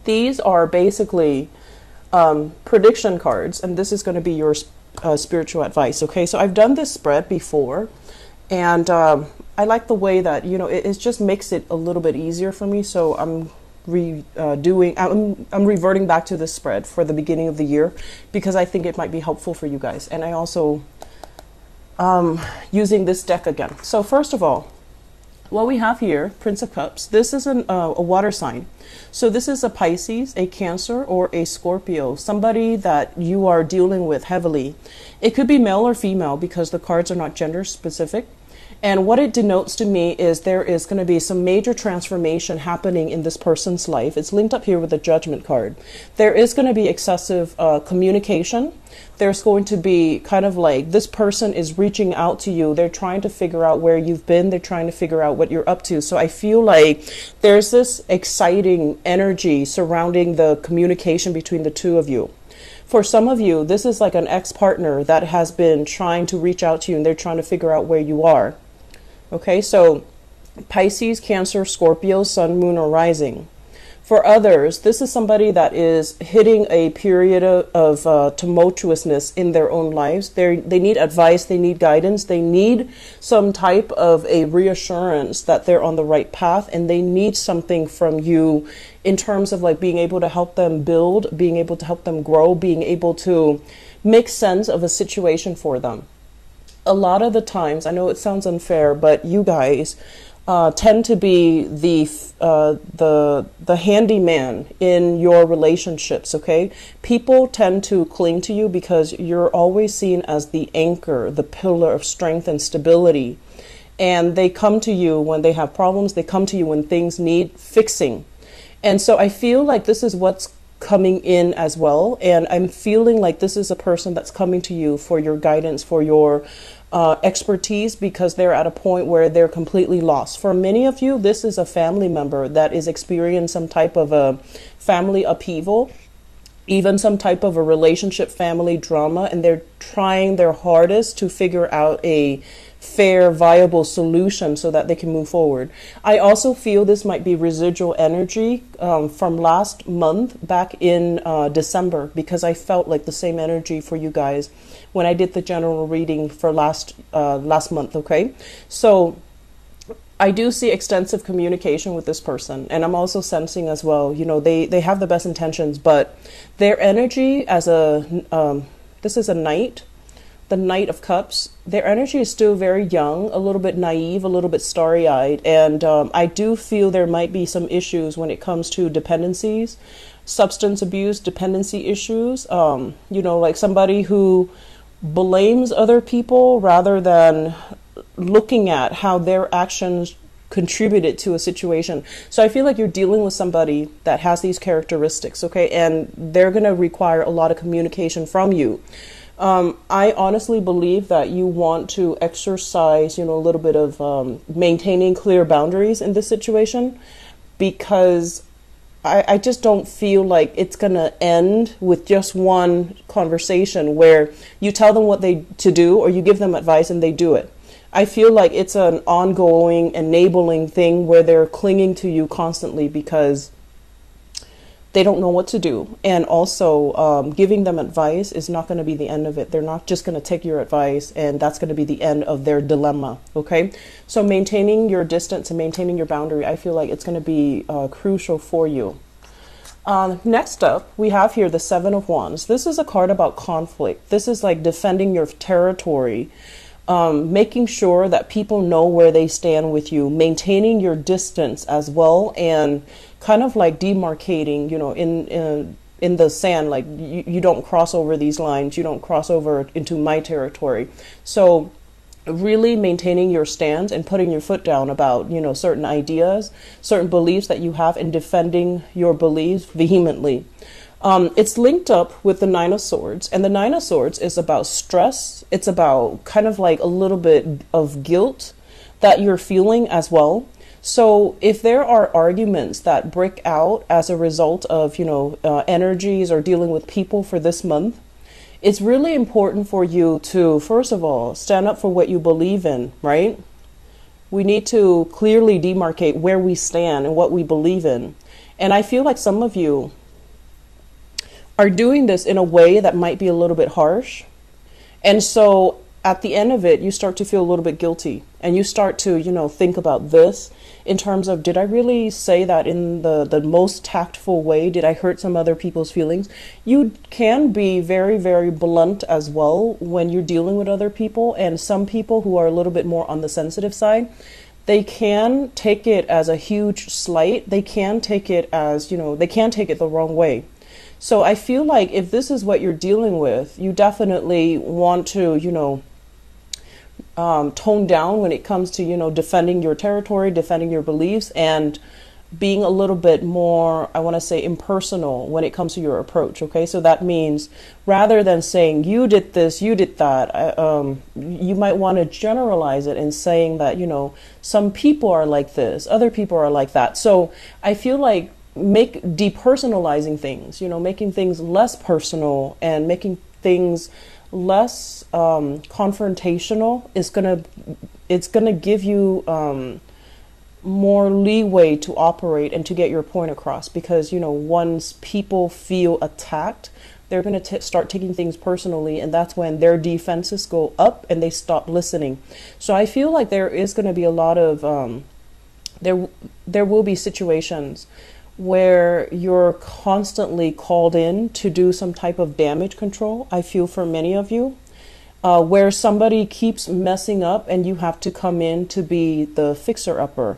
These are basically prediction cards, and this is going to be your spiritual advice. Okay, so I've done this spread before, and I like the way that, you know, it just makes it a little bit easier for me. So I'm reverting back to this spread for the beginning of the year because I think it might be helpful for you guys. And I also using this deck again. So first of all, what we have here, Prince of Cups, this is a water sign. So this is a Pisces, a Cancer, or a Scorpio, somebody that you are dealing with heavily. It could be male or female because the cards are not gender specific. And what it denotes to me is there is going to be some major transformation happening in this person's life. It's linked up here with the Judgment card. There is going to be excessive communication. There's going to be kind of like this person is reaching out to you. They're trying to figure out where you've been. They're trying to figure out what you're up to. So I feel like there's this exciting energy surrounding the communication between the two of you. For some of you, this is like an ex-partner that has been trying to reach out to you and they're trying to figure out where you are. Okay, so Pisces, Cancer, Scorpio, Sun, Moon, or Rising. For others, this is somebody that is hitting a period of tumultuousness in their own lives. They need advice, they need guidance, they need some type of a reassurance that they're on the right path, and they need something from you in terms of like being able to help them build, being able to help them grow, being able to make sense of a situation for them. A lot of the times, I know it sounds unfair, but you guys tend to be the handyman in your relationships, okay? People tend to cling to you because you're always seen as the anchor, the pillar of strength and stability. And they come to you when they have problems. They come to you when things need fixing. And so I feel like this is what's coming in as well. And I'm feeling like this is a person that's coming to you for your guidance, for your expertise, because they're at a point where they're completely lost. For many of you, this is a family member that is experiencing some type of a family upheaval, even some type of a relationship family drama, and they're trying their hardest to figure out a fair, viable solution so that they can move forward. I also feel this might be residual energy from last month back in December, because I felt like the same energy for you guys when I did the general reading for last month. Okay, so I do see extensive communication with this person, and I'm also sensing as well, you know, they have the best intentions, but their energy as this is a knight, the Knight of Cups, their energy is still very young, a little bit naive, a little bit starry-eyed, and I do feel there might be some issues when it comes to dependencies, substance abuse, dependency issues, you know, like somebody who blames other people rather than looking at how their actions contributed to a situation. So I feel like you're dealing with somebody that has these characteristics, okay, and they're going to require a lot of communication from you. I honestly believe that you want to exercise, you know, a little bit of maintaining clear boundaries in this situation, because I just don't feel like it's going to end with just one conversation where you tell them what to do or you give them advice and they do it. I feel like it's an ongoing, enabling thing where they're clinging to you constantly because they don't know what to do. And also giving them advice is not going to be the end of it. They're not just going to take your advice and that's going to be the end of their dilemma. Okay, so maintaining your distance and maintaining your boundary, I feel like it's going to be crucial for you. Next up, we have here the Seven of Wands. This is a card about conflict. This is like defending your territory, making sure that people know where they stand with you, maintaining your distance as well, and kind of like demarcating, you know, in the sand, like you don't cross over these lines, you don't cross over into my territory. So really maintaining your stance and putting your foot down about, you know, certain ideas, certain beliefs that you have, and defending your beliefs vehemently. It's linked up with the Nine of Swords, and the Nine of Swords is about stress. It's about kind of like a little bit of guilt that you're feeling as well. So if there are arguments that break out as a result of, you know, energies or dealing with people for this month, it's really important for you to, first of all, stand up for what you believe in, right? We need to clearly demarcate where we stand and what we believe in. And I feel like some of you are doing this in a way that might be a little bit harsh. And so at the end of it, you start to feel a little bit guilty, and you start to, think about this in terms of, did I really say that in the most tactful way? Did I hurt some other people's feelings? You can be very, very blunt as well when you're dealing with other people. And some people who are a little bit more on the sensitive side, they can take it as a huge slight. They can take it as, they can take it the wrong way. So I feel like if this is what you're dealing with, you definitely want to, tone down when it comes to, defending your territory, defending your beliefs, and being a little bit more, I want to say, impersonal when it comes to your approach. Okay, so that means rather than saying you did this, you did that, you might want to generalize it and saying that, some people are like this, other people are like that. So I feel like depersonalizing things, making things less personal and making things less confrontational it's gonna give you more leeway to operate and to get your point across, because once people feel attacked, they're going to start taking things personally, and that's when their defenses go up and they stop listening. So I feel like there is going to be a lot of there will be situations where you're constantly called in to do some type of damage control. I feel for many of you, where somebody keeps messing up and you have to come in to be the fixer-upper.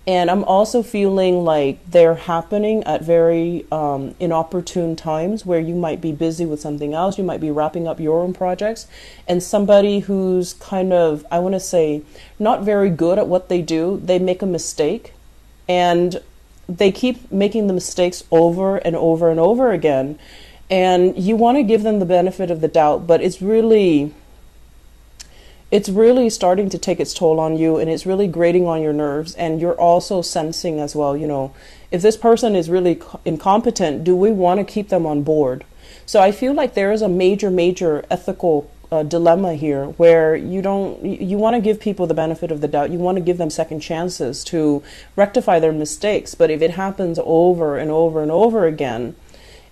And I'm also feeling like they're happening at very inopportune times where you might be busy with something else. You might be wrapping up your own projects, and somebody who's kind of, I want to say, not very good at what they do, they make a mistake, and they keep making the mistakes over and over and over again. And you want to give them the benefit of the doubt, but it's really starting to take its toll on you, and it's really grating on your nerves. And you're also sensing as well, if this person is really incompetent, do we want to keep them on board? So I feel like there is a major ethical dilemma here, where you want to give people the benefit of the doubt. You want to give them second chances to rectify their mistakes. But if it happens over and over and over again,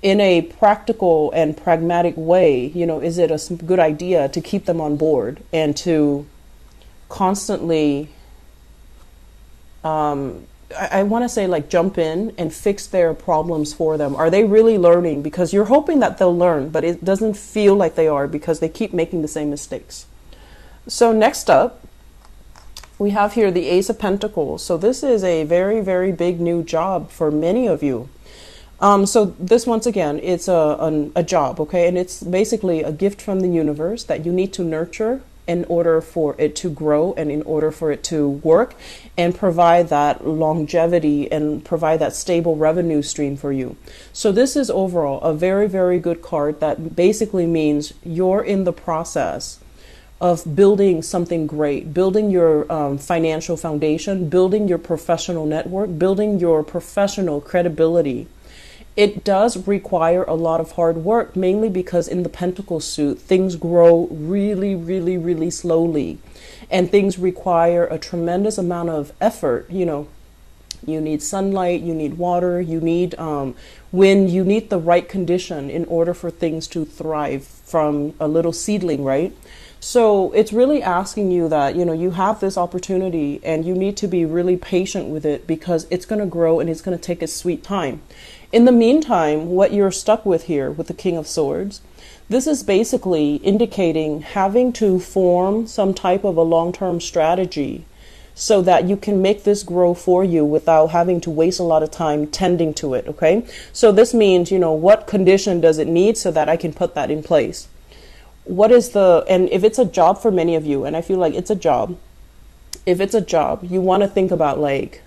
in a practical and pragmatic way, is it a good idea to keep them on board and to constantly, I want to say, like, jump in and fix their problems for them? Are they really learning? Because you're hoping that they'll learn, but it doesn't feel like they are, because they keep making the same mistakes. So next up, we have here the Ace of Pentacles. So this is a very, very big new job for many of you. So this, once again, it's a job, okay? And it's basically a gift from the universe that you need to nurture in order for it to grow and in order for it to work and provide that longevity and provide that stable revenue stream for you. So this is overall a very, very good card that basically means you're in the process of building something great, building your financial foundation, building your professional network, building your professional credibility. It does require a lot of hard work, mainly because in the Pentacle suit, things grow really, really, really slowly. And things require a tremendous amount of effort. You need sunlight, you need water, you need wind, you need the right condition in order for things to thrive from a little seedling, right? So it's really asking you that, you have this opportunity and you need to be really patient with it, because it's going to grow and it's going to take its sweet time. In the meantime, what you're stuck with here with the King of Swords, this is basically indicating having to form some type of a long-term strategy so that you can make this grow for you without having to waste a lot of time tending to it, okay? So this means, what condition does it need so that I can put that in place? And if it's a job for many of you, and I feel like it's a job, if it's a job, you want to think about, like,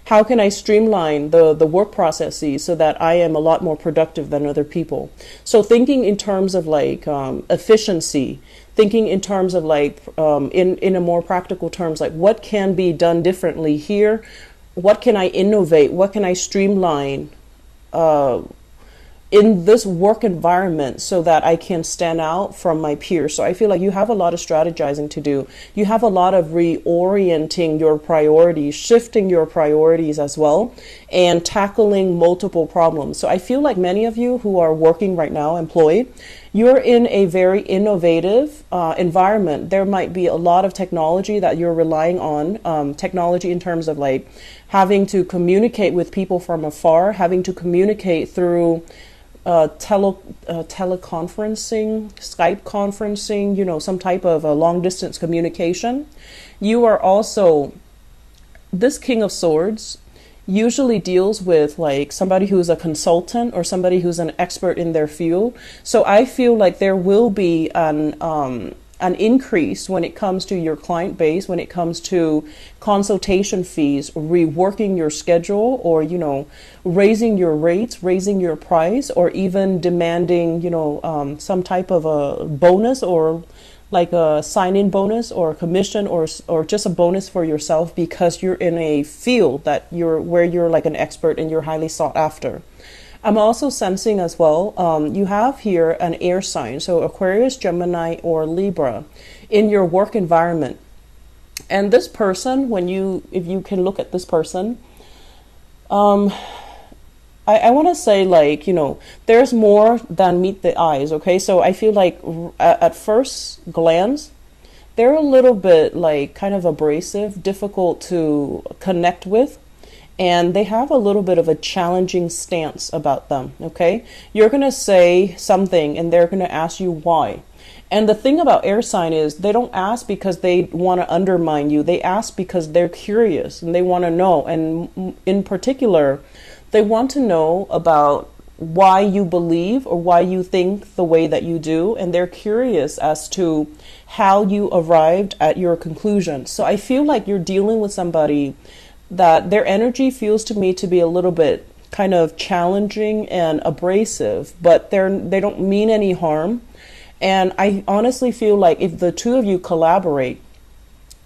how can I streamline the work processes so that I am a lot more productive than other people? So thinking in terms of, like, efficiency, thinking in terms of, like, in a more practical terms, like, what can be done differently here? What can I innovate? What can I streamline in this work environment so that I can stand out from my peers? So I feel like you have a lot of strategizing to do. You have a lot of reorienting your priorities, shifting your priorities as well. and tackling multiple problems. So I feel like many of you who are working right now, employed, you're in a very innovative environment. There might be a lot of technology that you're relying on, technology in terms of like having to communicate with people from afar, having to communicate through teleconferencing, Skype conferencing, some type of a long distance communication. You are also, this King of Swords usually deals with like somebody who's a consultant or somebody who's an expert in their field. So I feel like there will be an increase when it comes to your client base, when it comes to consultation fees, reworking your schedule, or, raising your rates, raising your price, or even demanding, some type of a bonus, or like a sign-in bonus or a commission, or just a bonus for yourself because you're in a field where you're like an expert and you're highly sought after. I'm also sensing as well, you have here an air sign, so Aquarius, Gemini, or Libra in your work environment. And this person, if you can look at this person, I want to say like, there's more than meet the eyes, okay? So I feel like at first glance, they're a little bit like kind of abrasive, difficult to connect with. And they have a little bit of a challenging stance about them, okay? You're going to say something and they're going to ask you why. And the thing about air sign is they don't ask because they want to undermine you. They ask because they're curious and they want to know. And in particular, they want to know about why you believe or why you think the way that you do. And they're curious as to how you arrived at your conclusion. So I feel like you're dealing with somebody that their energy feels to me to be a little bit kind of challenging and abrasive, but they don't mean any harm. And I honestly feel like if the two of you collaborate,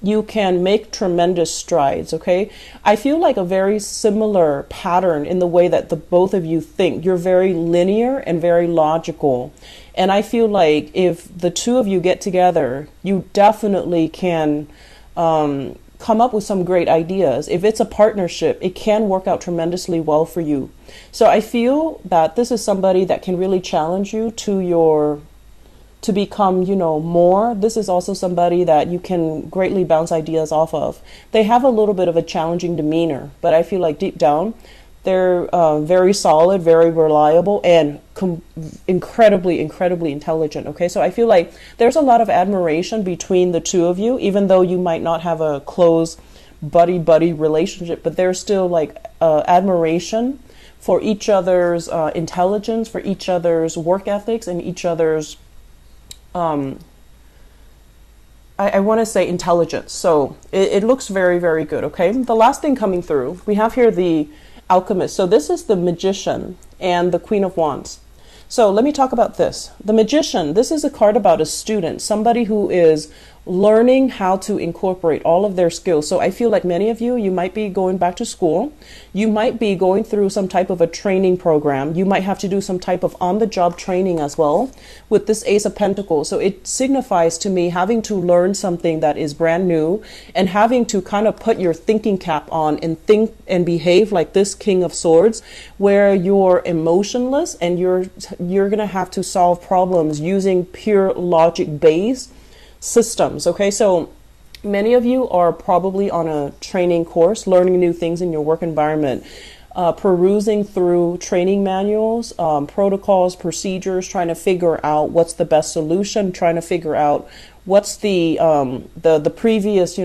you can make tremendous strides, okay? I feel like a very similar pattern in the way that the both of you think. You're very linear and very logical. And I feel like if the two of you get together, you definitely can come up with some great ideas. If it's a partnership, it can work out tremendously well for you. So I feel that this is somebody that can really challenge you to become, more. This is also somebody that you can greatly bounce ideas off of. They have a little bit of a challenging demeanor, but I feel like deep down, they're very solid, very reliable, and incredibly, incredibly intelligent. Okay, so I feel like there's a lot of admiration between the two of you, even though you might not have a close buddy-buddy relationship, but there's still like admiration for each other's intelligence, for each other's work ethics, and each other's, I want to say intelligence. So it looks very, very good. Okay, the last thing coming through, we have here the Alchemist. So this is the Magician and the Queen of Wands. So let me talk about this. The Magician, this is a card about a student, somebody who is learning how to incorporate all of their skills. So I feel like many of you, you might be going back to school. You might be going through some type of a training program. You might have to do some type of on-the-job training as well with this Ace of Pentacles. So it signifies to me having to learn something that is brand new and having to kind of put your thinking cap on and think and behave like this King of Swords, where you're emotionless and you're going to have to solve problems using pure logic-based systems. Okay, so many of you are probably on a training course, learning new things in your work environment, perusing through training manuals, protocols, procedures, trying to figure out what's the best solution, trying to figure out what's the previous,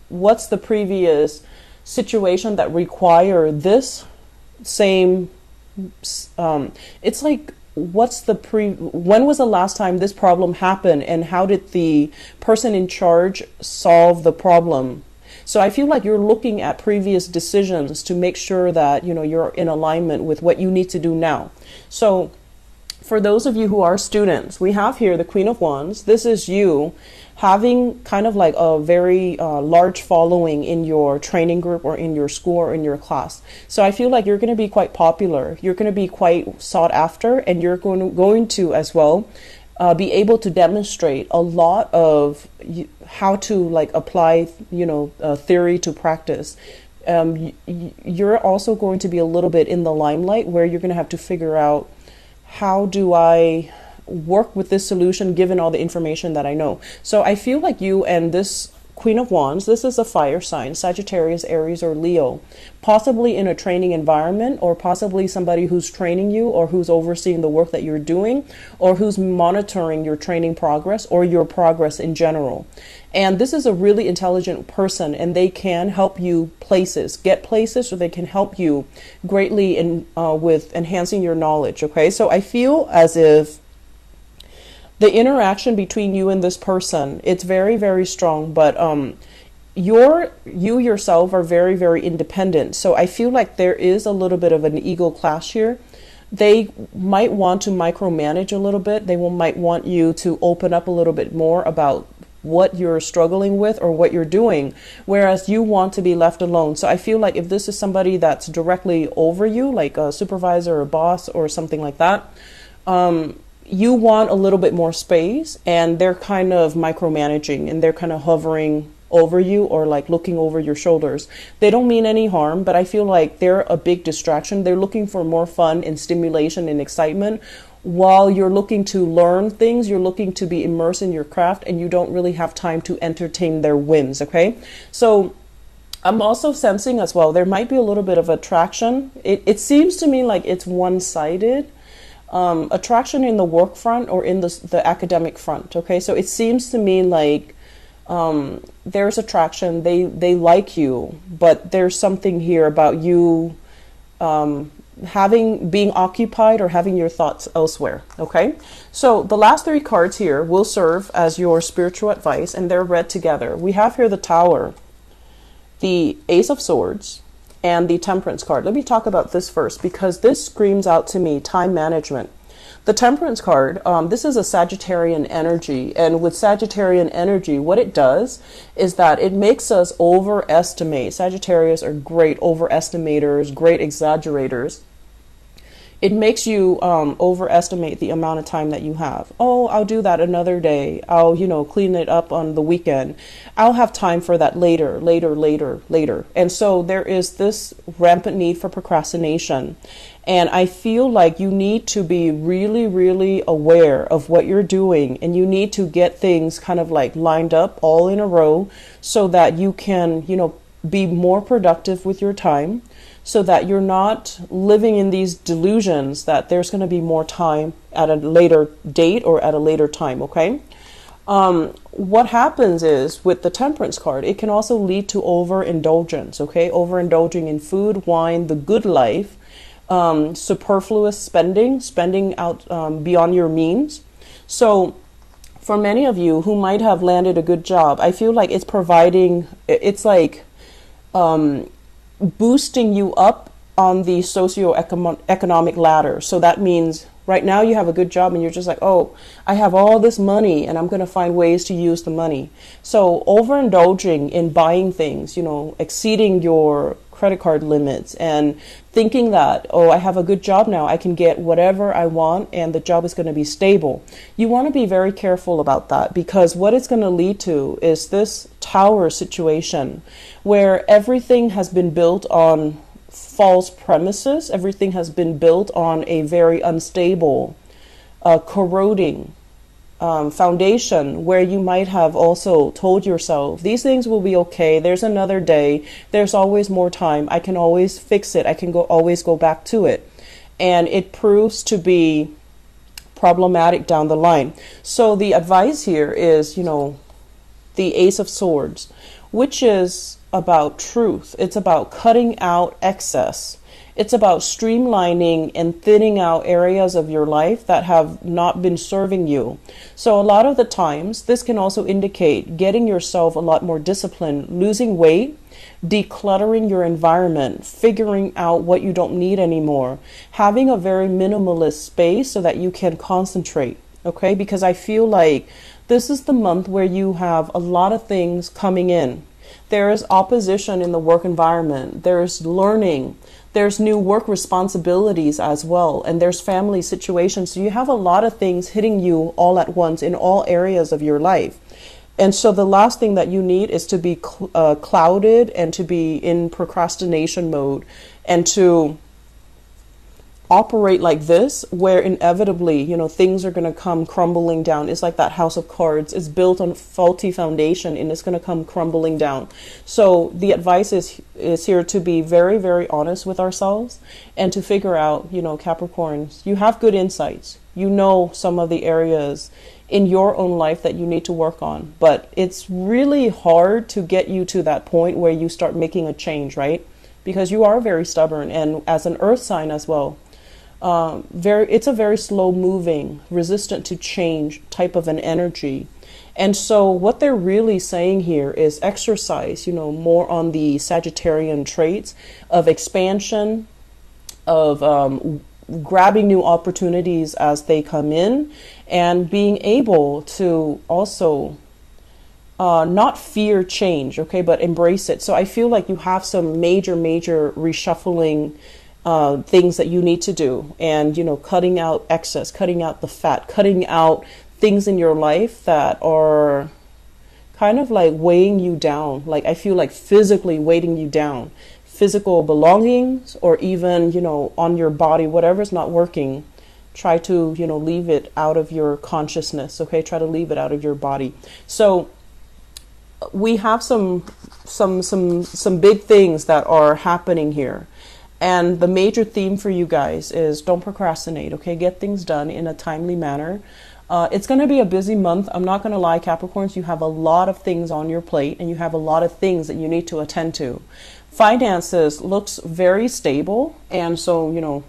what's the previous situation that require this same. It's like, when was the last time this problem happened and how did the person in charge solve the problem? So I feel like you're looking at previous decisions to make sure that, you're in alignment with what you need to do now. So for those of you who are students, we have here the Queen of Wands. This is you having kind of like a very large following in your training group or in your school or in your class. So I feel like you're going to be quite popular. You're going to be quite sought after, and you're going to as well be able to demonstrate a lot of how to like apply, theory to practice. you're also going to be a little bit in the limelight, where you're going to have to figure out, how do I work with this solution given all the information that I know? So I feel like you and this Queen of Wands, this is a fire sign, Sagittarius, Aries, or Leo, possibly in a training environment, or possibly somebody who's training you, or who's overseeing the work that you're doing, or who's monitoring your training progress or your progress in general. And this is a really intelligent person, and they can help you get places, or they can help you greatly with enhancing your knowledge. Okay, so I feel as if the interaction between you and this person, it's very, very strong, but you yourself are very, very independent. So I feel like there is a little bit of an ego clash here. They might want to micromanage a little bit. Might want you to open up a little bit more about what you're struggling with or what you're doing, whereas you want to be left alone. So I feel like if this is somebody that's directly over you, like a supervisor or boss or something like that, you want a little bit more space, and they're kind of micromanaging, and they're kind of hovering over you, or like looking over your shoulders. They don't mean any harm, but I feel like they're a big distraction. They're looking for more fun and stimulation and excitement, while you're looking to learn things, you're looking to be immersed in your craft, and you don't really have time to entertain their whims. Okay, so I'm also sensing as well, there might be a little bit of attraction. It seems to me like it's one-sided. Attraction in the work front or in the academic front. Okay, so it seems to me like there's attraction. They like you, but there's something here about you being occupied or having your thoughts elsewhere. Okay, so the last three cards here will serve as your spiritual advice, and they're read together. We have here the Tower, the Ace of Swords, and the Temperance card. Let me talk about this first, because this screams out to me time management. The Temperance card, this is a Sagittarian energy, and with Sagittarian energy, what it does is that it makes us overestimate. Sagittarius are great overestimators, great exaggerators. It makes you overestimate the amount of time that you have. Oh, I'll do that another day. I'll, clean it up on the weekend. I'll have time for that later. And so there is this rampant need for procrastination. And I feel like you need to be really, really aware of what you're doing, and you need to get things kind of like lined up all in a row, so that you can, be more productive with your time, so that you're not living in these delusions that there's going to be more time at a later date or at a later time. Okay. What happens is, with the Temperance card, it can also lead to overindulgence. Okay. Overindulging in food, wine, the good life, superfluous spending out beyond your means. So for many of you who might have landed a good job, I feel like it's like boosting you up on the socioeconomic ladder. So that means right now you have a good job, and you're just like, oh, I have all this money, and I'm going to find ways to use the money. So overindulging in buying things, exceeding your credit card limits, and thinking that, oh, I have a good job now, I can get whatever I want, and the job is going to be stable. You want to be very careful about that, because what it's going to lead to is this Tower situation, where everything has been built on false premises. Everything has been built on a very unstable, corroding foundation, where you might have also told yourself, these things will be okay, there's another day, there's always more time, I can always fix it, I can always go back to it. And it proves to be problematic down the line. So the advice here is, the Ace of Swords, which is about truth. It's about cutting out excess. It's about streamlining and thinning out areas of your life that have not been serving you. So a lot of the times, this can also indicate getting yourself a lot more disciplined, losing weight, decluttering your environment, figuring out what you don't need anymore, having a very minimalist space so that you can concentrate. Okay, because I feel like this is the month where you have a lot of things coming in. There is opposition in the work environment. There's learning. There's new work responsibilities as well. And there's family situations. So you have a lot of things hitting you all at once in all areas of your life. And so the last thing that you need is to be clouded and to be in procrastination mode and to operate like this, where inevitably, things are going to come crumbling down. It's like that house of cards. It's built on faulty foundation and it's going to come crumbling down. So the advice is here to be very, very honest with ourselves and to figure out, Capricorns, you have good insights. You know some of the areas in your own life that you need to work on, but it's really hard to get you to that point where you start making a change, right? Because you are very stubborn, and as an earth sign as well, it's a very slow moving, resistant to change type of an energy. And so what they're really saying here is exercise, more on the Sagittarian traits of expansion, of grabbing new opportunities as they come in, and being able to also not fear change, okay, but embrace it. So I feel like you have some major reshuffling things that you need to do, and cutting out excess, cutting out the fat, cutting out things in your life that are kind of like weighing you down. Like I feel like physically weighing you down, physical belongings, or even on your body, whatever's not working, try to leave it out of your consciousness, okay? Try to leave it out of your body. So we have some big things that are happening here. And the major theme for you guys is don't procrastinate, okay? Get things done in a timely manner. It's going to be a busy month. I'm not going to lie, Capricorns, you have a lot of things on your plate and you have a lot of things that you need to attend to. Finances looks very stable. And so,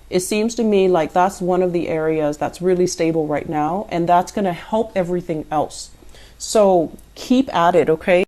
it seems to me like that's one of the areas that's really stable right now. And that's going to help everything else. So keep at it, okay?